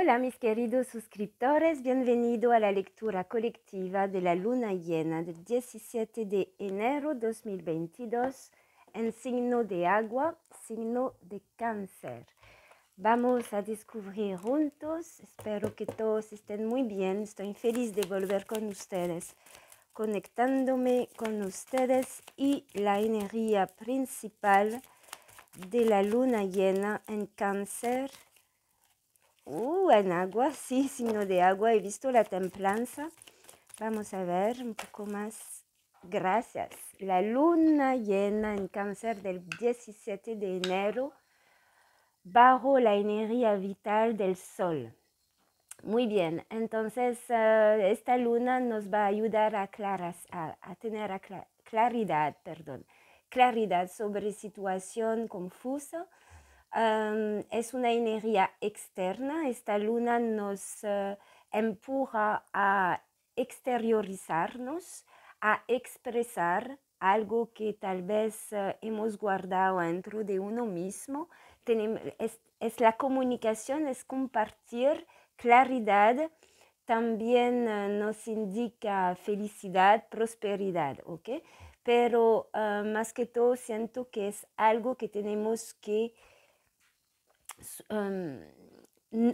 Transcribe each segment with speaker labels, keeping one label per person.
Speaker 1: Hola mis queridos suscriptores, bienvenido a la lectura colectiva de la luna llena del 17 de enero 2022 en signo de agua, signo de cáncer. Vamos a descubrir juntos, espero que todos estén muy bien, estoy feliz de volver con ustedes, conectándome con ustedes y la energía principal de la luna llena en cáncer. En agua, sí, signo de agua, he visto la templanza. Vamos a ver un poco más. Gracias. La luna llena en cáncer del 17 de enero bajo la energía vital del sol. Muy bien, entonces esta luna nos va a ayudar a tener claridad sobre situación confusa. Es una energía externa. Esta luna nos empuja a exteriorizarnos, a expresar algo que tal vez hemos guardado dentro de uno mismo. Es la comunicación, es compartir claridad. También nos indica felicidad, prosperidad, ¿ok? Pero más que todo siento que es algo que tenemos que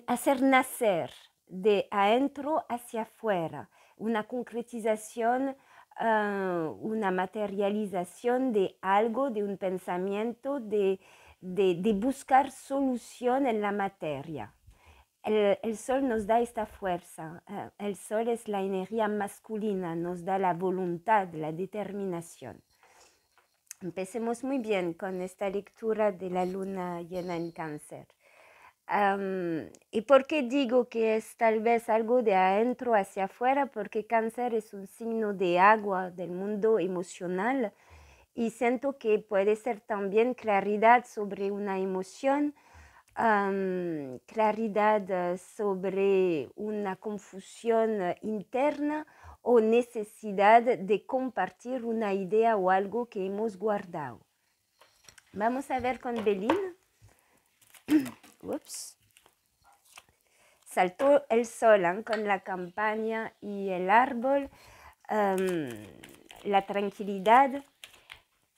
Speaker 1: hacer nacer de adentro hacia afuera, una concretización, una materialización de algo, de un pensamiento, de buscar solución en la materia. El sol nos da esta fuerza, el sol es la energía masculina, nos da la voluntad, la determinación. Empecemos muy bien con esta lectura de la luna llena en cáncer. ¿Y por qué digo que es tal vez algo de adentro hacia afuera? Porque cáncer es un signo de agua del mundo emocional y siento que puede ser también claridad sobre una emoción, claridad sobre una confusión interna o necesidad de compartir una idea o algo que hemos guardado. Vamos a ver con Belín. Ups. Saltó el sol con la campaña y el árbol, la tranquilidad,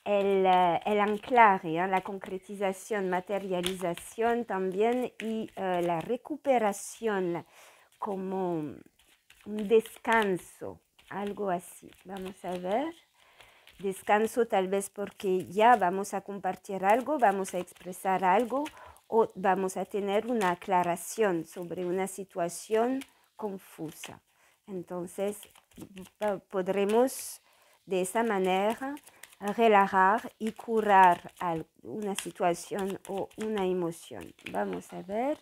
Speaker 1: el anclaje, la concretización, materialización también y la recuperación como un descanso, algo así. Vamos a ver. Descanso tal vez porque ya vamos a compartir algo, vamos a expresar algo o vamos a tener una aclaración sobre una situación confusa. Entonces podremos de esa manera relajar y curar una situación o una emoción. Vamos a ver.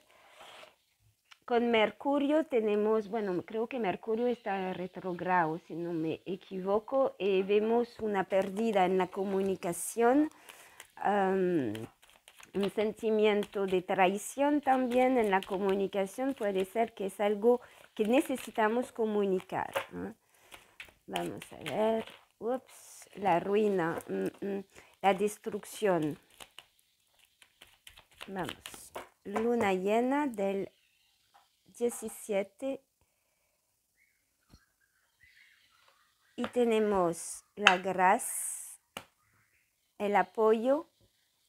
Speaker 1: Con Mercurio tenemos, bueno, creo que Mercurio está retrogrado, si no me equivoco, y vemos una pérdida en la comunicación, un sentimiento de traición también en la comunicación, puede ser que es algo que necesitamos comunicar, ¿no? Vamos a ver, ups, la ruina, la destrucción. Vamos, luna llena del 17 y tenemos la gracia, el apoyo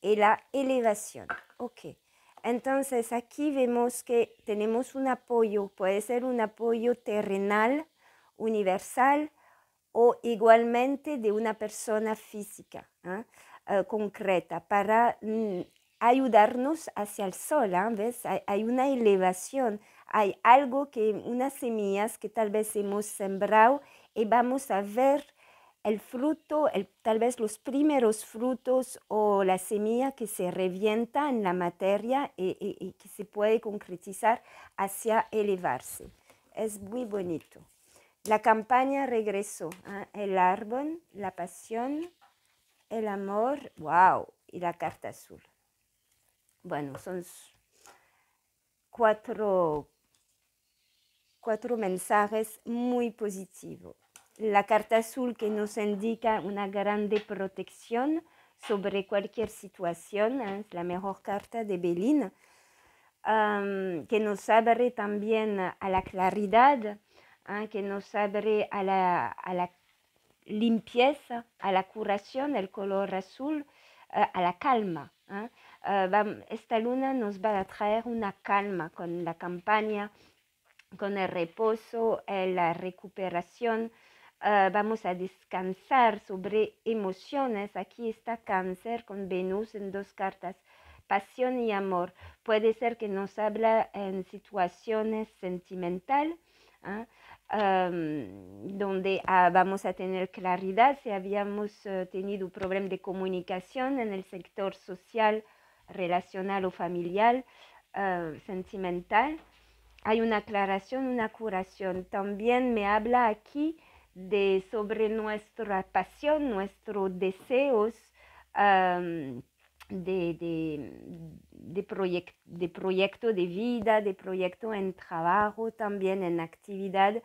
Speaker 1: y la elevación. Ok, entonces aquí vemos que tenemos un apoyo, puede ser un apoyo terrenal, universal o igualmente de una persona física, concreta, para ayudarnos hacia el sol, ¿ves? Hay una elevación, hay algo que, unas semillas que tal vez hemos sembrado y vamos a ver el fruto, tal vez los primeros frutos o la semilla que se revienta en la materia y que se puede concretizar hacia elevarse. Es muy bonito. La campaña regresó, el árbol, la pasión, el amor, wow, y la carta azul. Bueno, son cuatro mensajes muy positivos. La carta azul que nos indica una grande protección sobre cualquier situación, es la mejor carta de Belín. que nos abre también a la claridad, que nos abre a la limpieza, a la curación, el color azul, a la calma. Esta luna nos va a traer una calma con la campaña, con el reposo, la recuperación. Vamos a descansar sobre emociones. Aquí está Cáncer con Venus en 2 cartas. Pasión y amor. Puede ser que nos habla en situaciones sentimentales, donde vamos a tener claridad si habíamos tenido problema de comunicación en el sector social, relacional o familiar, sentimental. Hay una aclaración, una curación. También me habla aquí sobre nuestra pasión, nuestros deseos de proyecto de vida, de proyecto en trabajo, también en actividad.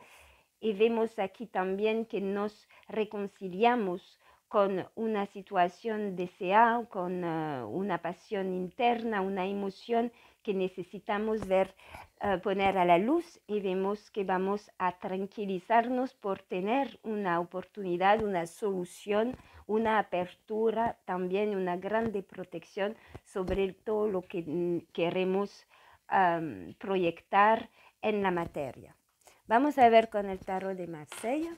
Speaker 1: Y vemos aquí también que nos reconciliamos con una situación deseada, con una pasión interna, una emoción que necesitamos ver, poner a la luz, y vemos que vamos a tranquilizarnos por tener una oportunidad, una solución, una apertura, también una grande protección sobre todo lo que queremos proyectar en la materia. Vamos a ver con el tarot de Marsella.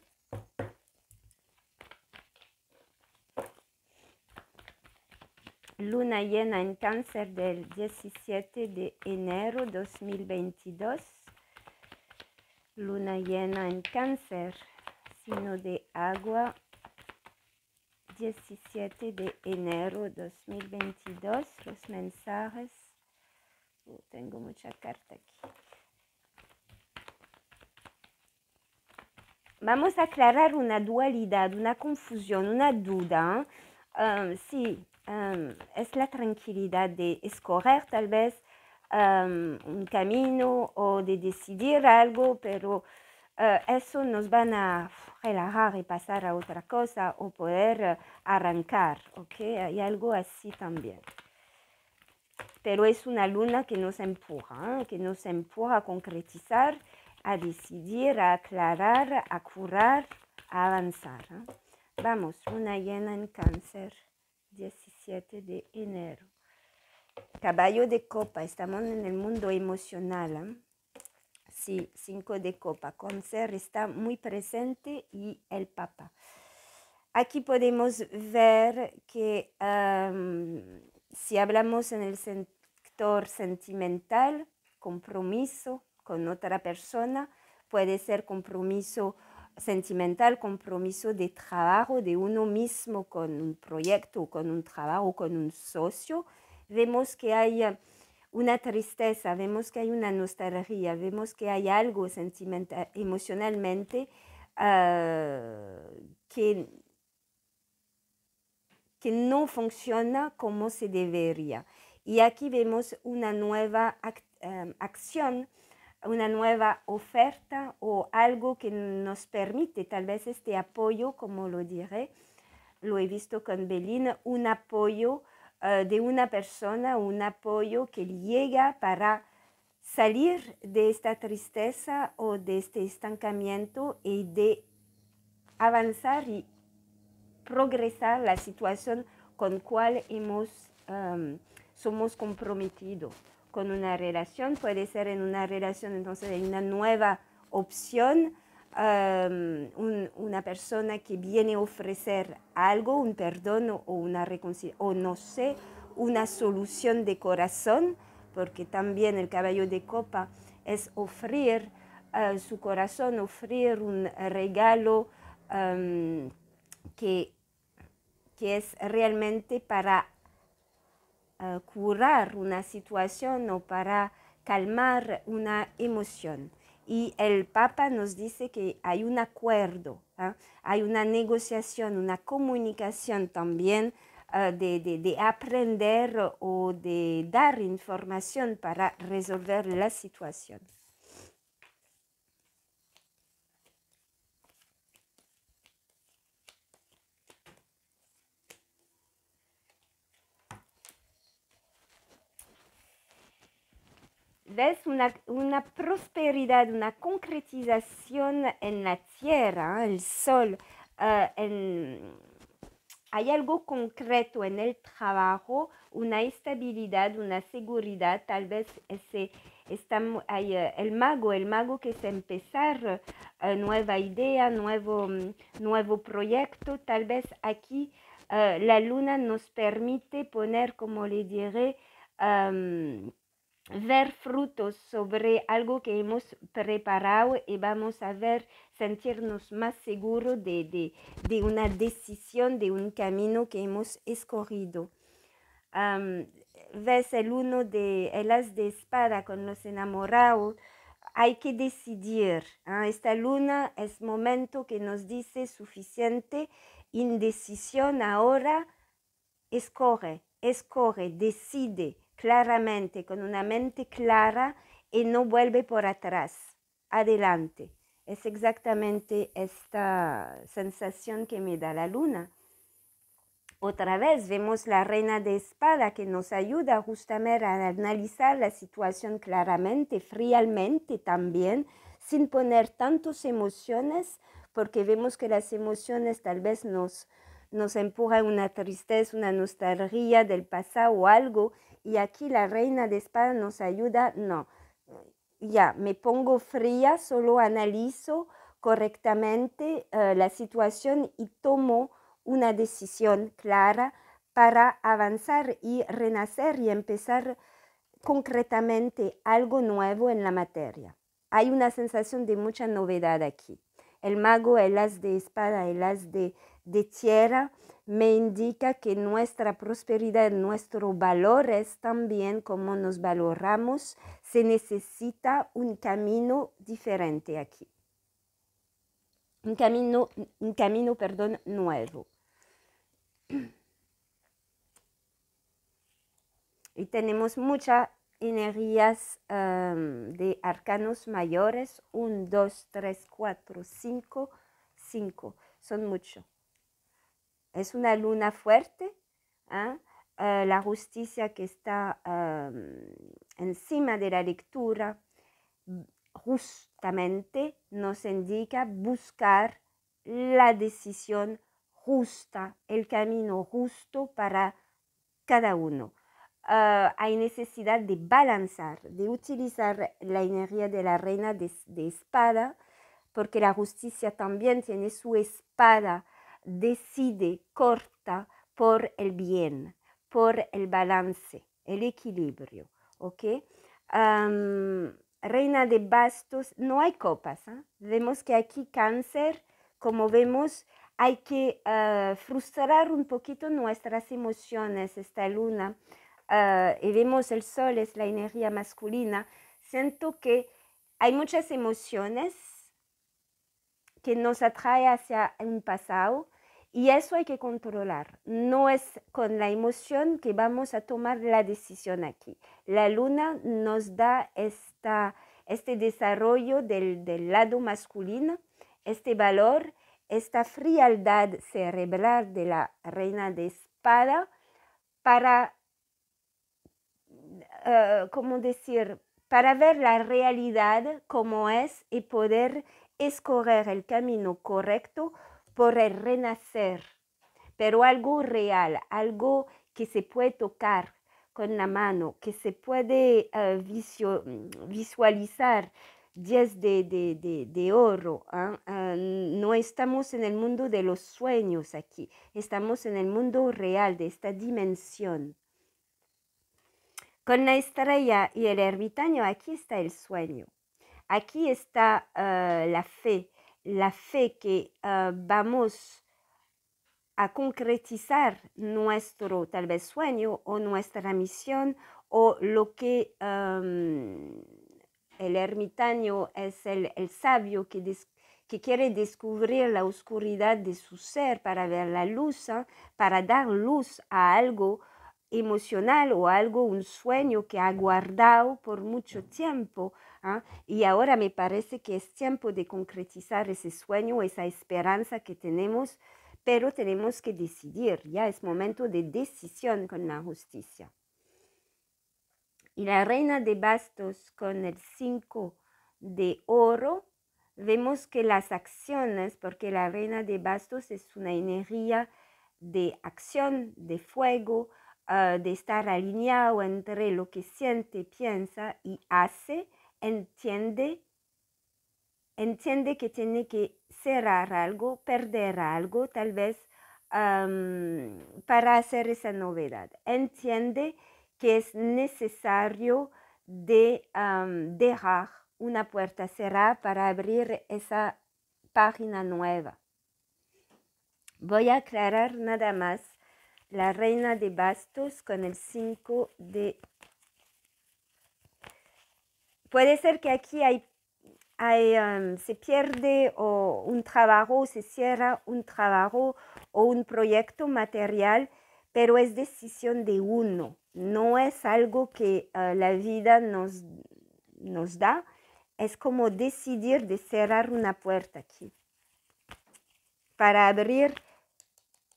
Speaker 1: Luna llena en Cáncer del 17 de enero 2022. Luna llena en Cáncer, signo de agua, 17 de enero 2022. Los mensajes. Tengo mucha carta aquí. Vamos a aclarar una dualidad, una confusión, una duda. Sí, es la tranquilidad de escoger tal vez un camino o de decidir algo, pero eso nos van a relajar y pasar a otra cosa o poder arrancar, ¿ok? Hay algo así también. Pero es una luna que nos empuja a concretizar, a decidir, a aclarar, a curar, a avanzar. Vamos, luna llena en Cáncer, 17 de enero. Caballo de copa, estamos en el mundo emocional. Sí, 5 de copa. Cáncer está muy presente y el Papa. Aquí podemos ver que si hablamos en el sector sentimental, compromiso con otra persona, puede ser compromiso sentimental, compromiso de trabajo de uno mismo con un proyecto, con un trabajo, con un socio. Vemos que hay una tristeza, vemos que hay una nostalgia, vemos que hay algo sentimental, emocionalmente que no funciona como se debería. Y aquí vemos una nueva acción, una nueva oferta o algo que nos permite tal vez este apoyo, como lo diré, lo he visto con Belín, un apoyo de una persona, un apoyo que llega para salir de esta tristeza o de este estancamiento y de avanzar y progresar la situación con cual somos comprometidos con una relación. Puede ser en una relación, entonces hay una nueva opción, una persona que viene a ofrecer algo, un perdón o una reconciliación, o no sé, una solución de corazón, porque también el caballo de copa es ofrecer su corazón, ofrecer un regalo que es realmente para curar una situación o para calmar una emoción. Y el Papa nos dice que hay un acuerdo, hay una negociación, una comunicación también de aprender o de dar información para resolver la situación. ves una prosperidad, una concretización en la tierra, el sol, hay algo concreto en el trabajo, una estabilidad, una seguridad, tal vez hay el mago que es empezar nueva idea, nuevo proyecto, tal vez aquí la luna nos permite poner, como le diré, ver frutos sobre algo que hemos preparado y vamos a ver, sentirnos más seguros de una decisión, de un camino que hemos escogido. Ves el as de espada con los enamorados, hay que decidir. Esta luna es momento que nos dice suficiente indecisión ahora, escoge, decide claramente, con una mente clara y no vuelve por atrás, adelante. Es exactamente esta sensación que me da la luna. Otra vez vemos la reina de espada que nos ayuda justamente a analizar la situación claramente, fríamente también, sin poner tantas emociones, porque vemos que las emociones tal vez nos empujan una tristeza, una nostalgia del pasado o algo, y aquí la reina de espada nos ayuda, no, ya, me pongo fría, solo analizo correctamente la situación y tomo una decisión clara para avanzar y renacer y empezar concretamente algo nuevo en la materia. Hay una sensación de mucha novedad aquí. El mago, el as de espada, el as de tierra, me indica que nuestra prosperidad, nuestros valores también, como nos valoramos, se necesita un camino diferente aquí. Un camino, nuevo. Y tenemos muchas energías de arcanos mayores, 1, 2, 3, 4, 5, 5, son muchos. Es una luna fuerte, la justicia que está encima de la lectura, justamente nos indica buscar la decisión justa, el camino justo para cada uno. Hay necesidad de balanzar, de utilizar la energía de la reina de espada, porque la justicia también tiene su espada, decide, corta por el bien, por el balance, el equilibrio, ¿ok? Reina de bastos, no hay copas, vemos que aquí cáncer, como vemos, hay que frustrar un poquito nuestras emociones esta luna, y vemos el sol, es la energía masculina. Siento que hay muchas emociones que nos atrae hacia un pasado y eso hay que controlar. No es con la emoción que vamos a tomar la decisión aquí. La luna nos da este desarrollo del lado masculino, este valor, esta frialdad cerebral de la reina de espada para, ¿cómo decir?, para ver la realidad como es y poder escoger el camino correcto por el renacer, pero algo real, algo que se puede tocar con la mano, que se puede visualizar. 10 de oro. No estamos en el mundo de los sueños aquí, estamos en el mundo real de esta dimensión. Con la estrella y el ermitaño, aquí está el sueño. Aquí está la fe que vamos a concretizar nuestro tal vez sueño o nuestra misión o lo que el ermitaño es el sabio que quiere descubrir la oscuridad de su ser para ver la luz, para dar luz a algo emocional o algo, un sueño que ha guardado por mucho tiempo. Y ahora me parece que es tiempo de concretizar ese sueño, esa esperanza que tenemos, pero tenemos que decidir, ya es momento de decisión con la justicia. Y la reina de bastos con el 5 de oro, vemos que las acciones, porque la reina de bastos es una energía de acción, de fuego, de estar alineado entre lo que siente, piensa y hace, entiende que tiene que cerrar algo, perder algo, tal vez para hacer esa novedad. Entiende que es necesario de dejar una puerta cerrada para abrir esa página nueva. Voy a aclarar nada más la reina de bastos con el 5 de... Puede ser que aquí se pierde o un trabajo, se cierra un trabajo o un proyecto material, pero es decisión de uno, no es algo que la vida nos da, es como decidir de cerrar una puerta aquí para abrir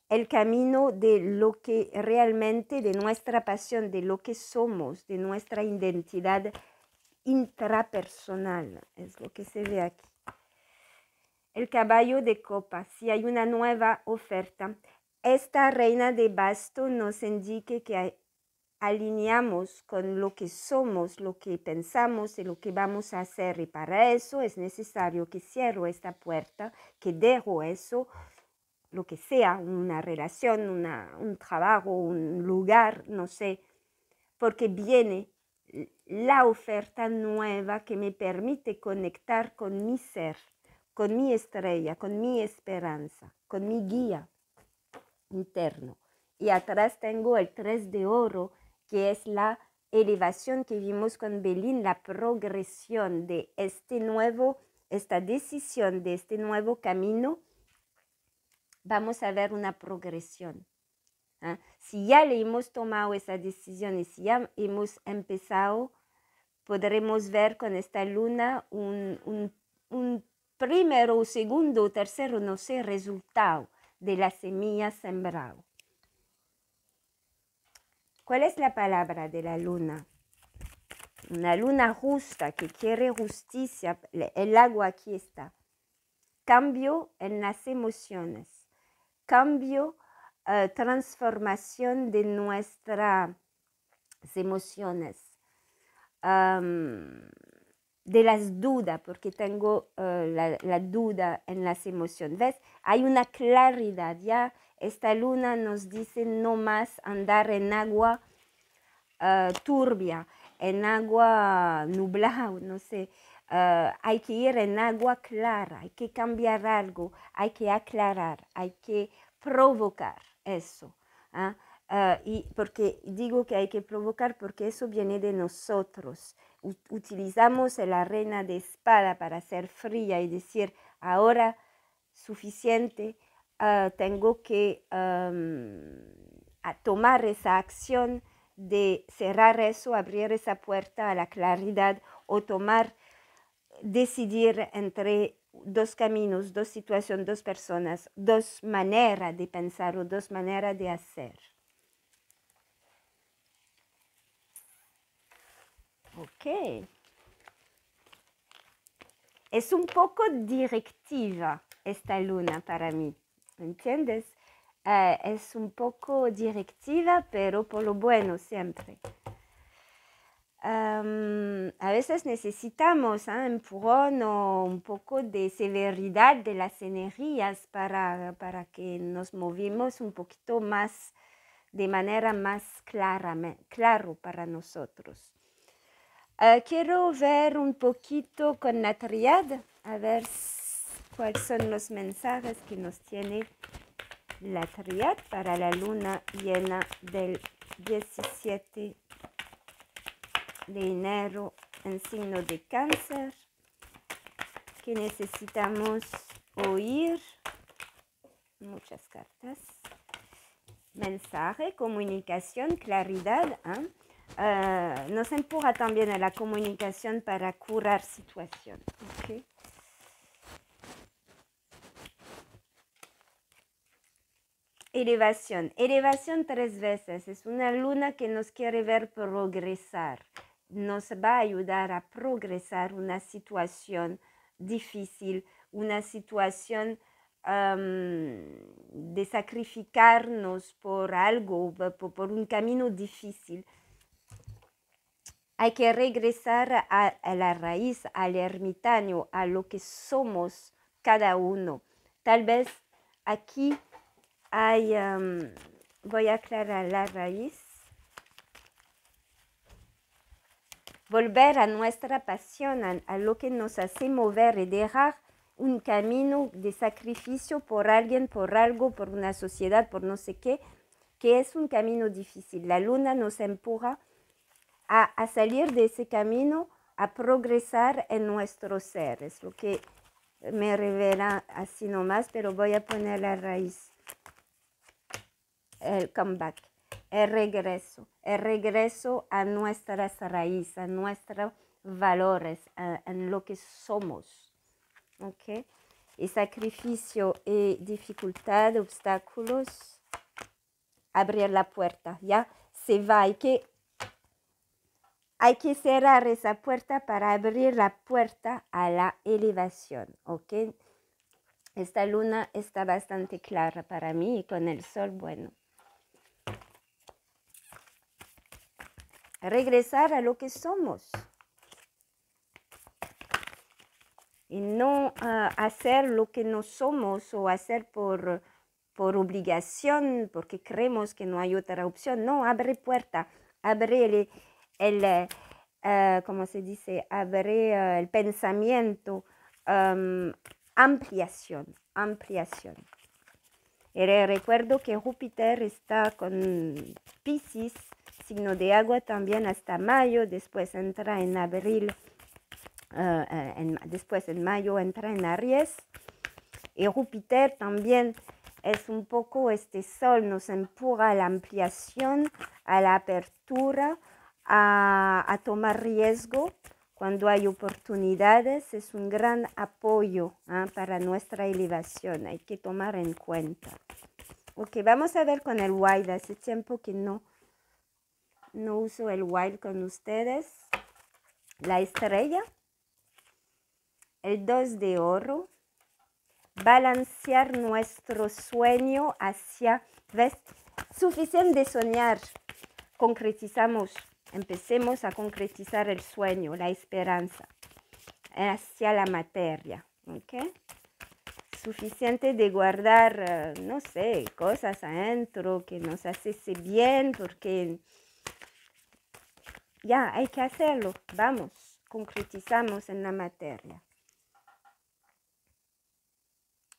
Speaker 1: el camino de lo que realmente, de nuestra pasión, de lo que somos, de nuestra identidad intrapersonal, es lo que se ve aquí. El caballo de copas, si hay una nueva oferta. Esta reina de basto nos indica que alineamos con lo que somos, lo que pensamos y lo que vamos a hacer. Y para eso es necesario que cierro esta puerta, que dejo eso, lo que sea, una relación, un trabajo, un lugar, no sé, porque viene la oferta nueva que me permite conectar con mi ser, con mi estrella, con mi esperanza, con mi guía interno. Y atrás tengo el 3 de oro, que es la elevación que vimos con Belín, la progresión de esta decisión, de este nuevo camino. Vamos a ver una progresión. Si ya le hemos tomado esa decisión y si ya hemos empezado, podremos ver con esta luna un primero, segundo, tercero, no sé, resultado de la semilla sembrado. ¿Cuál es la palabra de la luna? Una luna justa que quiere justicia. El agua aquí está. Cambio en las emociones. Cambio, transformación de nuestras emociones. De las dudas, porque tengo la duda en las emociones. ¿Ves? Hay una claridad. Ya esta luna nos dice no más andar en agua turbia, en agua nublada, no sé. Hay que ir en agua clara, hay que cambiar algo, hay que aclarar, hay que provocar eso. Y porque digo que hay que provocar porque eso viene de nosotros. Utilizamos la reina de espada para ser fría y decir, ahora suficiente, tengo que tomar esa acción de cerrar eso, abrir esa puerta a la claridad o decidir entre dos caminos, dos situaciones, dos personas, dos maneras de pensar o dos maneras de hacer. Ok. Es un poco directiva esta luna para mí, ¿entiendes? Es un poco directiva, pero por lo bueno siempre. A veces necesitamos empujón o un poco de severidad de las energías para que nos movimos un poquito más, de manera más claro para nosotros. Quiero ver un poquito con la triada, a ver cuáles son los mensajes que nos tiene la triada para la luna llena del 17 de enero en signo de Cáncer, que necesitamos oír. Muchas cartas. Mensaje, comunicación, claridad. Nos empuja también a la comunicación para curar situación. ¿Okay? Elevación. Elevación 3 veces. Es una luna que nos quiere ver progresar. nos va a ayudar a progresar una situación difícil, una situación de sacrificarnos por algo, por un camino difícil. Hay que regresar a la raíz, al ermitaño, a lo que somos cada uno. Tal vez aquí hay, voy a aclarar la raíz. Volver a nuestra pasión, a lo que nos hace mover y dejar un camino de sacrificio por alguien, por algo, por una sociedad, por no sé qué, que es un camino difícil. La luna nos empuja a salir de ese camino, a progresar en nuestro ser. Es lo que me revela así nomás, pero voy a poner la raíz, el comeback, el regreso a nuestras raíces, a nuestros valores, en lo que somos. ¿Okay? Y sacrificio y dificultad, obstáculos, abrir la puerta, ya se va, hay que cerrar esa puerta para abrir la puerta a la elevación, ¿ok? Esta luna está bastante clara para mí y con el sol, bueno. Regresar a lo que somos. Y no hacer lo que no somos o hacer por obligación, porque creemos que no hay otra opción. No, abre puerta, abre ¿cómo se dice? Abre el pensamiento, ampliación. Y recuerdo que Júpiter está con Piscis, signo de agua también hasta mayo, después entra en abril, después en mayo entra en Aries. Y Júpiter también es un poco este sol, nos empuja a la ampliación, a la apertura, a tomar riesgo cuando hay oportunidades. Es un gran apoyo para nuestra elevación, hay que tomar en cuenta. Ok, vamos a ver con el wild. Hace tiempo que no uso el wild con ustedes. La estrella, el 2 de oro, balancear nuestro sueño hacia, ¿ves? Suficiente de soñar, concretizamos, empecemos a concretizar el sueño, la esperanza, hacia la materia, ¿ok? Suficiente de guardar, no sé, cosas adentro que nos hace bien, porque ya hay que hacerlo, vamos, concretizamos en la materia.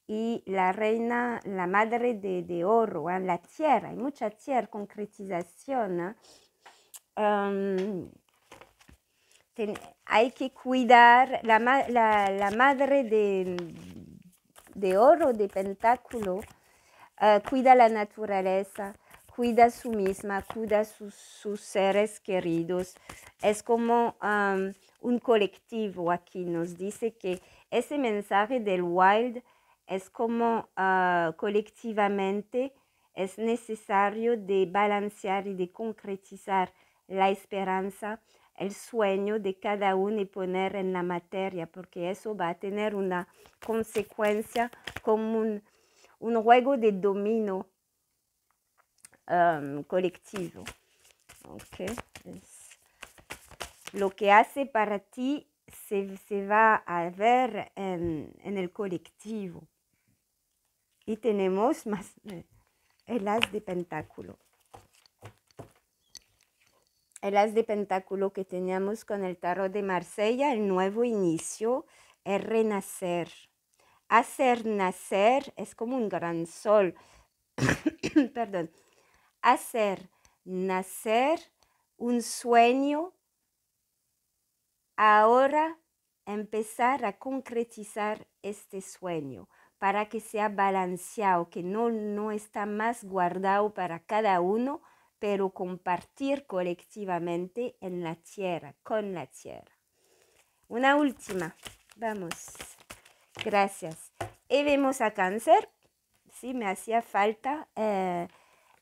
Speaker 1: Y la reina, la madre de oro, la tierra, hay mucha tierra, concretización. Hay que cuidar, la madre de oro, de pentáculo, cuida la naturaleza, cuida su misma, cuida sus seres queridos. Es como un colectivo aquí, nos dice que ese mensaje del wild es como colectivamente es necesario de balancear y de concretizar la esperanza, el sueño de cada uno y poner en la materia, porque eso va a tener una consecuencia como un juego de dominó colectivo. Okay. Lo que hace para ti se va a ver en el colectivo. Y tenemos más el as de pentáculo. El as de pentáculo que teníamos con el tarot de Marsella, el nuevo inicio, el renacer. Hacer nacer es como un gran sol. Perdón. Hacer nacer un sueño, ahora empezar a concretizar este sueño para que sea balanceado, que no está más guardado para cada uno, pero compartir colectivamente en la tierra, con la tierra. Una última, vamos, gracias. Y vemos a Cáncer, sí, me hacía falta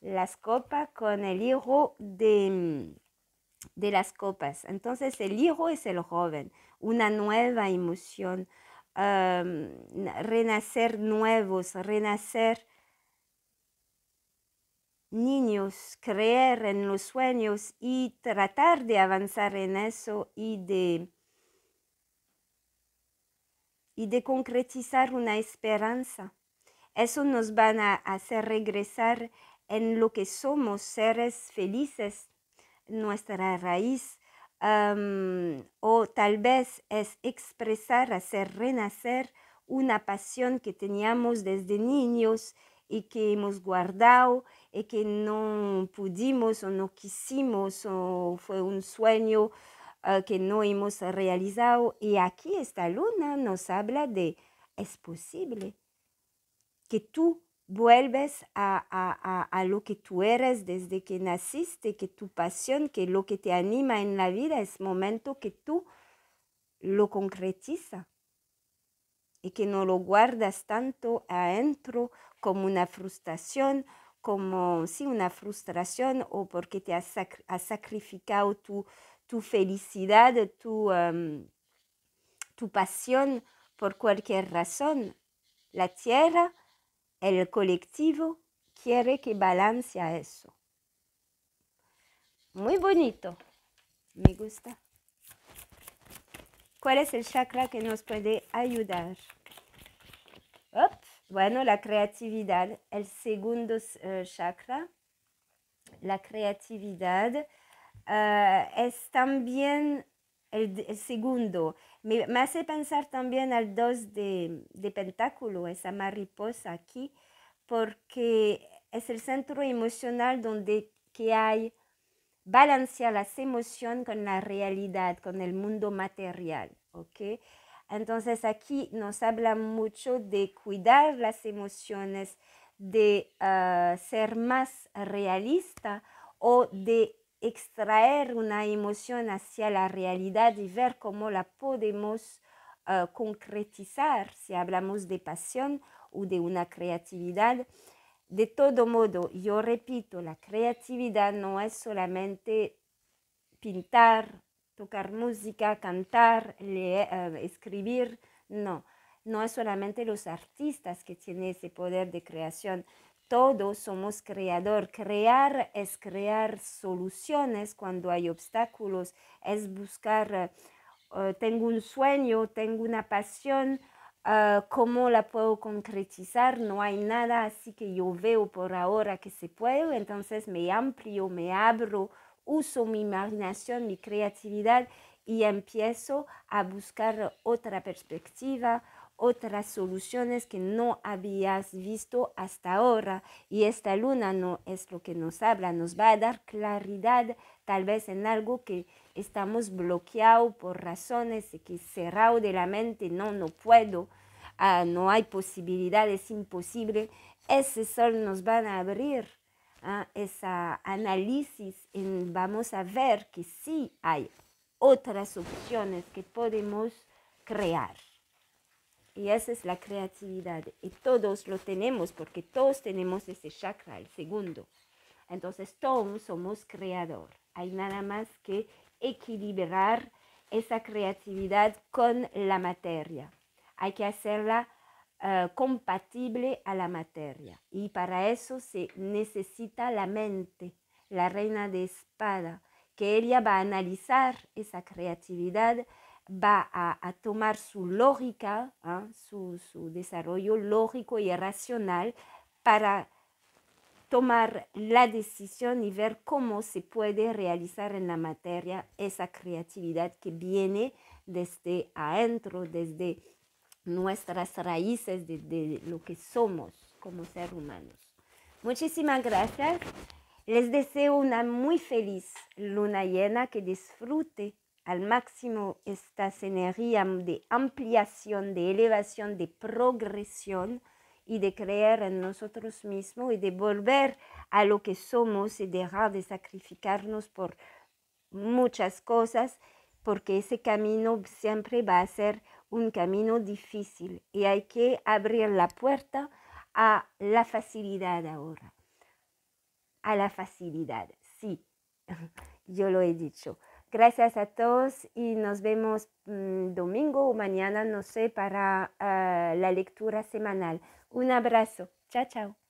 Speaker 1: las copas con el hijo de de las copas. Entonces el hijo es el joven, una nueva emoción, renacer nuevos, renacer niños, creer en los sueños y tratar de avanzar en eso y de concretizar una esperanza. Eso nos van a hacer regresar en lo que somos, seres felices, nuestra raíz, o tal vez es expresar, hacer renacer una pasión que teníamos desde niños y que hemos guardado y que no pudimos o no quisimos o fue un sueño que no hemos realizado. Y aquí esta luna nos habla de es posible que tú vuelves a lo que tú eres desde que naciste, que tu pasión, que lo que te anima en la vida es momento que tú lo concretiza y que no lo guardas tanto adentro como una frustración, como sí, una frustración o porque te has sacrificado tu felicidad, tu pasión por cualquier razón. La tierra, el colectivo quiere que balancea eso. Muy bonito, me gusta. ¿Cuál es el chakra que nos puede ayudar? Bueno, la creatividad, el segundo chakra. La creatividad es también el segundo. Me hace pensar también al 2 de pentáculo, esa mariposa aquí, porque es el centro emocional donde que hay balancear las emociones con la realidad, con el mundo material, ¿ok? Entonces aquí nos habla mucho de cuidar las emociones, de ser más realista o de extraer una emoción hacia la realidad y ver cómo la podemos concretizar si hablamos de pasión o de una creatividad. De todo modo, yo repito, la creatividad no es solamente pintar, tocar música, cantar, leer, escribir, no. No es solamente los artistas que tienen ese poder de creación. Todos somos creador. Crear es crear soluciones cuando hay obstáculos, es buscar, tengo un sueño, tengo una pasión, ¿cómo la puedo concretizar? No hay nada así que yo veo por ahora que se puede, entonces me amplio, me abro, uso mi imaginación, mi creatividad y empiezo a buscar otra perspectiva, otras soluciones que no habías visto hasta ahora. Y esta luna no es lo que nos habla, nos va a dar claridad tal vez en algo que estamos bloqueados por razones que cerrado de la mente, no puedo, no hay posibilidad, es imposible. Ese sol nos va a abrir ese análisis y vamos a ver que sí hay otras opciones que podemos crear. Y esa es la creatividad. Y todos lo tenemos porque todos tenemos ese chakra, el segundo. Entonces todos somos creador. Hay nada más que equilibrar esa creatividad con la materia. Hay que hacerla compatible a la materia. Y para eso se necesita la mente, la reina de espada, que ella va a analizar esa creatividad, va a tomar su lógica, su desarrollo lógico y racional para tomar la decisión y ver cómo se puede realizar en la materia esa creatividad que viene desde adentro, desde nuestras raíces, de lo que somos como seres humanos. Muchísimas gracias. Les deseo una muy feliz luna llena, que disfrute al máximo estas energías de ampliación, de elevación, de progresión y de creer en nosotros mismos y de volver a lo que somos y dejar de sacrificarnos por muchas cosas, porque ese camino siempre va a ser un camino difícil y hay que abrir la puerta a la facilidad ahora. A la facilidad, sí. yo lo he dicho. Gracias a todos y nos vemos domingo o mañana, no sé, para la lectura semanal. Un abrazo. Chao, chao.